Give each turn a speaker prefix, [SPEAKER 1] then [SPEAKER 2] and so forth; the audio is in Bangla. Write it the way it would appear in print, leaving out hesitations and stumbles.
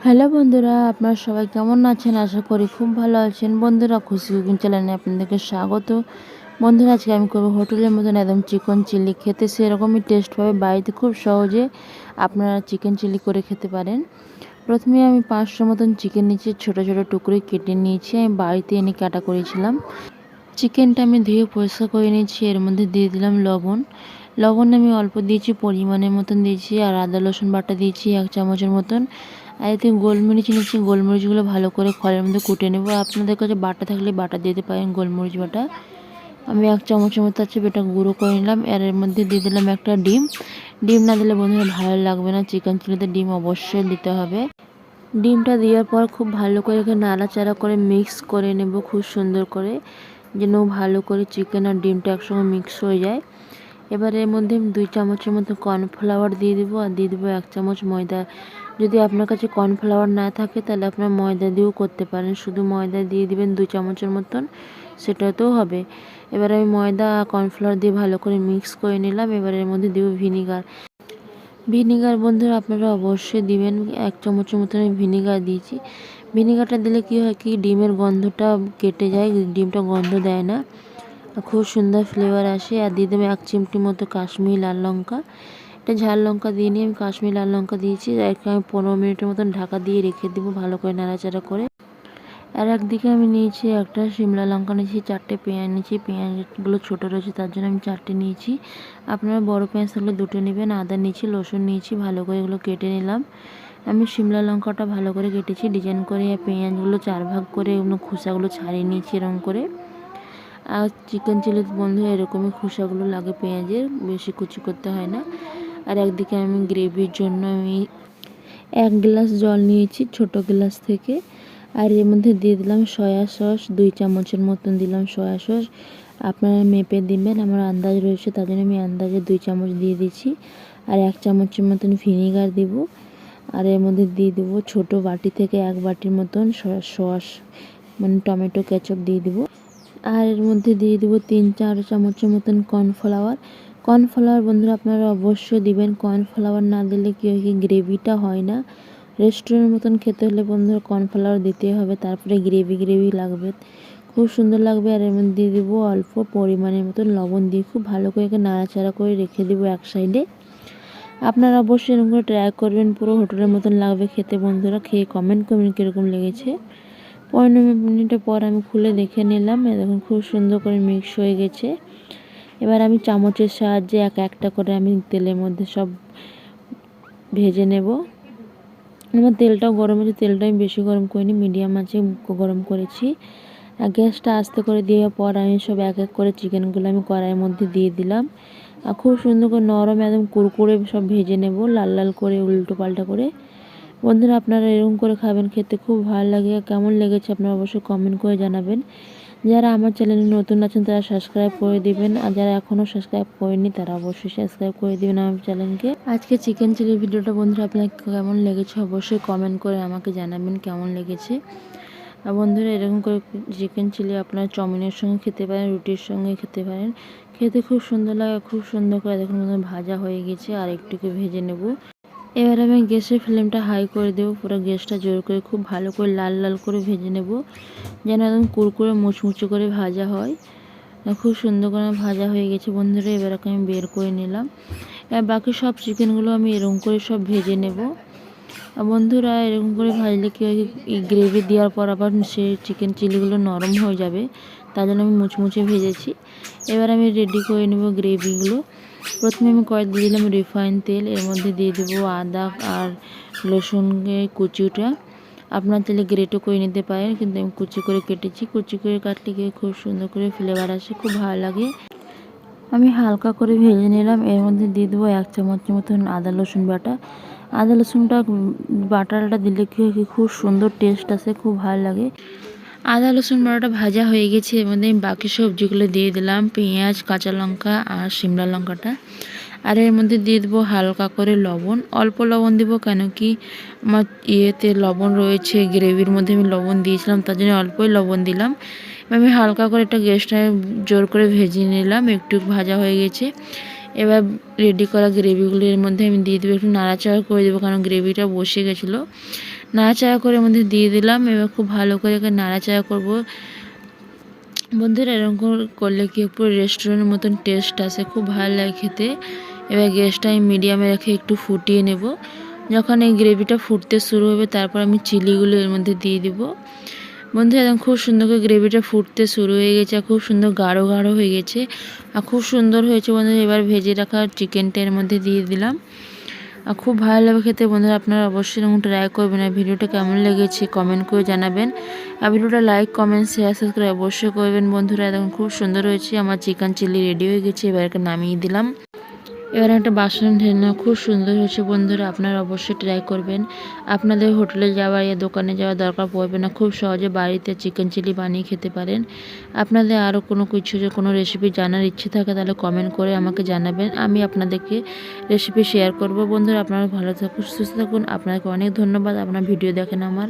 [SPEAKER 1] হ্যালো বন্ধুরা, আপনারা সবাই কেমন আছেন? আশা করি খুব ভালো আছেন। বন্ধুরা, খুশি কুকিং চ্যানেলে আপনাদেরকে স্বাগত। বন্ধুরা, আজকে আমি করবো হোটেলের মতন একদম চিকেন চিলি। খেতে সেরকমই টেস্ট পাবে, বাড়িতে খুব সহজে আপনারা চিকেন চিলি করে খেতে পারেন। প্রথমে আমি 500 মতন চিকেন নিয়েছি, ছোটো ছোটো টুকরো কেটে নিয়েছি। আমি বাড়িতে এনে কাটা করেছিলাম। চিকেনটা আমি ধুয়ে পরিষ্কার করে নিয়েছি। এর মধ্যে দিয়ে দিলাম লবণ আমি অল্প দিয়েছি, পরিমাণের মতন দিয়েছি। আর আদা রসুন বাটা দিয়েছি 1 চামচের মতন। আর এতে গোলমরিচ নিয়েছি, গোলমরিচগুলো ভালো করে খড়ের মধ্যে কুটে নেব। আপনাদের কাছে বাটা থাকলে বাটা দিতে পারেন, গোলমরিচ বাটা। আমি 1 চামচের মতো আছে এটা গুঁড়ো করে নিলাম। এর মধ্যে দিয়ে দিলাম একটা ডিম না দিলে বন্ধুরা ভালো লাগবে না। চিকেন চিলিতে ডিম অবশ্যই দিতে হবে। ডিমটা দেওয়ার পর খুব ভালো করে নাড়াচাড়া করে মিক্স করে নেব খুব সুন্দর করে, যেন ভালো করে চিকেন আর ডিমটা একসঙ্গে মিক্স হয়ে যায়। এবার এর মধ্যে 2 চামচের মতো কর্নফ্লাওয়ার দিয়ে দেবো, আর দিয়ে দেবো 1 চামচ ময়দা। যদি আপনার কাছে কর্নফ্লাওয়ার না থাকে তাহলে আপনার ময়দা দিয়েও করতে পারেন। শুধু ময়দা দিয়ে দিবেন 2 চামচের মতন, সেটাতেও হবে। এবার আমি ময়দা কর্নফ্লাওয়ার দিয়ে ভালো করে মিক্স করে নিলাম। এবার এর মধ্যে দেবো ভিনিগার বন্ধুরা আপনারা অবশ্যই দিবেন। 1 চামচের মতন আমি ভিনিগার দিয়েছি। ভিনিগারটা দিলে কি হয় কি, ডিমের গন্ধটা কেটে যায়, ডিমটা গন্ধ দেয় না, খুব সুন্দর ফ্লেভার আসে। আর দিয়ে দেবো 1 চিমটি মতো কাশ্মীরি লাল লঙ্কা। এটা ঝাল লঙ্কা দিয়ে নিয়ে আমি কাশ্মীরি লাল লঙ্কা দিয়েছি। একে আমি 15 মিনিটের মতন ঢাকা দিয়ে রেখে দেবো ভালো করে নাড়াচাড়া করে। আর একদিকে আমি নিয়েছি একটা শিমলা লঙ্কা নিয়েছি, 4টে পেঁয়াজ নিয়েছি। পেঁয়াজগুলো ছোটো রয়েছে তার জন্য আমি 4টে নিয়েছি। আপনারা বড় পেঁয়াজ থাকলে 2টো নেবেন। আদা নিয়েছি, রসুন নিয়েছি, ভালো করে এগুলো কেটে নিলাম। আমি শিমলা লঙ্কাটা ভালো করে কেটেছি ডিজাইন করে। পেঁয়াজগুলো 4 ভাগ করে এগুলো খোসাগুলো ছাড়িয়ে নিয়েছি এরকম করে। আর চিকেন চিলি বন্ধু এরকমই খোসাগুলো লাগে পেঁয়াজের, বেশি কুচি করতে হয় না। আর একদিকে আমি গ্রেভির জন্য আমি 1 গ্লাস জল নিয়েছি ছোটো গ্লাস থেকে। আর এর মধ্যে দিয়ে দিলাম সয়া সস, 2 চামচের মতন দিলাম সয়া সস। আপনারা মেপে দিবেন, আমার আন্দাজ রয়েছে তার জন্য আমি আন্দাজে 2 চামচ দিয়ে দিচ্ছি। আর 1 চামচের মতন ভিনিগার দেব। আর এর মধ্যে দিয়ে দেবো ছোটো বাটি থেকে 1 বাটির মতন সস, মানে টমেটো কেচাপ দিয়ে দেবো। আর এর মধ্যে দিয়ে দেবো 3-4 চামচের মতন কর্নফ্লাওয়ার বন্ধুরা আপনারা অবশ্যই দিবেন। কর্নফ্লাওয়ার না দিলে কি হয় কি, গ্রেভিটা হয় না। রেস্টুরেন্টের মতন খেতে হলে বন্ধুরা কর্নফ্লাওয়ার দিতে হবে, তারপরে গ্রেভি লাগবে, খুব সুন্দর লাগবে। আর এর মধ্যে দিয়ে দেবো অল্প পরিমাণের মতন লবণ দিয়ে খুব ভালো করে নাড়াচাড়া করে রেখে দেবো এক সাইডে। আপনারা অবশ্যই এরকম করে ট্রাই করবেন, পুরো হোটেলের মতন লাগবে খেতে। বন্ধুরা খেয়ে কমেন্ট করবেন কীরকম লেগেছে। 15 মিনিটের পর আমি খুলে দেখে নিলাম, দেখুন খুব সুন্দর করে মিক্স হয়ে গেছে। এবার আমি চামচের সাহায্যে একটা করে আমি তেলের মধ্যে সব ভেজে নেব। আমার তেলটাও গরম আছে, তেলটা আমি বেশি গরম করিনি, মিডিয়াম আছে গরম করেছি। গ্যাসটা আস্তে করে দেওয়ার পর আমি সব এক এক করে চিকেনগুলো আমি কড়াইয়ের মধ্যে দিয়ে দিলাম। আর খুব সুন্দর করে নরম একদম কুরকুরে সব ভেজে নেব, লাল লাল করে উল্টো পাল্টা করে। বন্ধুরা আপনারা এরকম করে খাবেন, খেতে খুব ভালো লাগে। কেমন লেগেছে আপনারা অবশ্যই কমেন্ট করে জানাবেন। যারা আমার চ্যানেলে নতুন আছেন তারা সাবস্ক্রাইব করে দিবেন, আর যারা এখনও সাবস্ক্রাইব করেনি তারা অবশ্যই সাবস্ক্রাইব করে দিবেন আমার চ্যানেলকে। আজকে চিকেন চিলির ভিডিওটা বন্ধুরা আপনার কেমন লেগেছে অবশ্যই কমেন্ট করে আমাকে জানাবেন কেমন লেগেছে। আর বন্ধুরা এরকম করে চিকেন চিলি আপনারা চাউমিনের সঙ্গে খেতে পারেন, রুটির সঙ্গে খেতে পারেন, খেতে খুব সুন্দর লাগে। খুব সুন্দর করে দেখুন ভাজা হয়ে গেছে, আর একটুকু ভেজে নেব। এবার আমি গ্যাসের ফ্লেমটা হাই করে দেবো, পুরো গ্যাসটা জোর করে খুব ভালো করে লাল লাল করে ভেজে নেব, যেন একদম কুরকুরে মুচমুচে করে ভাজা হয়। খুব সুন্দর করে ভাজা হয়ে গেছে বন্ধুরা। এবার আমি বের করে নিলাম। বাকি সব চিকেনগুলো আমি এরকম করে সব ভেজে নেব। বন্ধুরা এরকম করে ভাজলে কি হয়, গ্রেভি দেওয়ার পর আবার সে চিকেন চিলিগুলো নরম হয়ে যাবে, তার জন্য আমি মুচমুচে ভেজেছি। এবার আমি রেডি করে নেব গ্রেভিগুলো। প্রথমে আমি কড়াই দিয়ে দিলাম রিফাইন তেল, এর মধ্যে দিয়ে দেবো আদা আর রসুনের কুচিটা। আপনার তেলে গ্রেটও করে নিতে পারেন, কিন্তু আমি কুচি করে কেটেছি। কুচি করে কাটলে গিয়ে খুব সুন্দর করে ফ্লেভার আসে, খুব ভালো লাগে। আমি হালকা করে ভেজে নিলাম। এর মধ্যে দিয়ে দেবো 1 চামচের মতন আদা রসুন বাটা। আদা রসুনটা বাটাটা দিলে কি হয়, খুব সুন্দর টেস্ট আসে, খুব ভালো লাগে। আদা রসুন বাটাটা ভাজা হয়ে গেছে। এর মধ্যে আমি বাকি সবজিগুলো দিয়ে দিলাম, পেঁয়াজ, কাঁচা লঙ্কা আর শিমলা লঙ্কাটা। আর এর মধ্যে দিয়ে দেবো হালকা করে লবণ, অল্প লবণ দেবো, কেন কি আমার ইয়েতে লবণ রয়েছে, গ্রেভির মধ্যে আমি লবণ দিয়েছিলাম, তার জন্য অল্পই লবণ দিলাম। আমি হালকা করে একটা গ্যাসটা জোর করে ভেজে নিলাম, একটু ভাজা হয়ে গেছে। এবার রেডি করা গ্রেভিগুলো এর মধ্যে আমি দিয়ে দেবো, একটু নাড়াচাড়া করে দেবো, কারণ গ্রেভিটা বসে গেছিলো। নাড়াচাড়া করে মধ্যে দিয়ে দিলাম। এবার খুব ভালো করে নাড়াচাড়া করব। বন্ধুরা এরকম করলে কি পুরো রেস্টুরেন্টের মতন টেস্ট আসে, খুব ভালো লাগে খেতে। এবার গ্যাসটা আমি মিডিয়ামে রেখে একটু ফুটিয়ে নেব। যখন এই গ্রেভিটা ফুটতে শুরু হবে তারপর আমি চিলিগুলো এর মধ্যে দিয়ে দিব। বন্ধুরা একদম খুব সুন্দর করে গ্রেভিটা ফুটতে শুরু হয়ে গেছে, আর খুব সুন্দর গাঢ় গাঢ় হয়ে গেছে, আর খুব সুন্দর হয়েছে বন্ধুরা। এবার ভেজে রাখা চিকেনটা এর মধ্যে দিয়ে দিলাম, আর খুব ভালো লাগে খেতে। বন্ধুরা আপনারা অবশ্যই এরকম ট্রাই করবেন। আর ভিডিওটা কেমন লেগেছে কমেন্ট করে জানাবেন, আর ভিডিওটা লাইক কমেন্ট শেয়ার সাবস্ক্রাইব অবশ্যই করবেন। বন্ধুরা দেখুন খুব সুন্দর হয়েছে, আমার চিকেন চিলি রেডি হয়ে গেছে। এবার নামিয়ে দিলাম। এবার একটা বাসন ঢেলে নেওয়া, খুব সুন্দর হয়েছে। বন্ধুরা আপনারা অবশ্যই ট্রাই করবেন। আপনাদের হোটেলে যাওয়া या দোকানে যাওয়ার দরকার পড়বে না, খুব সহজে বাড়িতে চিকেন চিলি বানিয়ে খেতে পারেন। আপনাদের আরও কোনো কিছু যে কোনো রেসিপি জানার ইচ্ছে থাকে তাহলে কমেন্ট করে আমাকে জানাবেন, আমি আপনাদেরকে রেসিপি শেয়ার করব। বন্ধুরা আপনারা ভালো থাকুন, সুস্থ থাকুন। আপনাকে অনেক ধন্যবাদ, আপনার ভিডিও দেখেন আমার।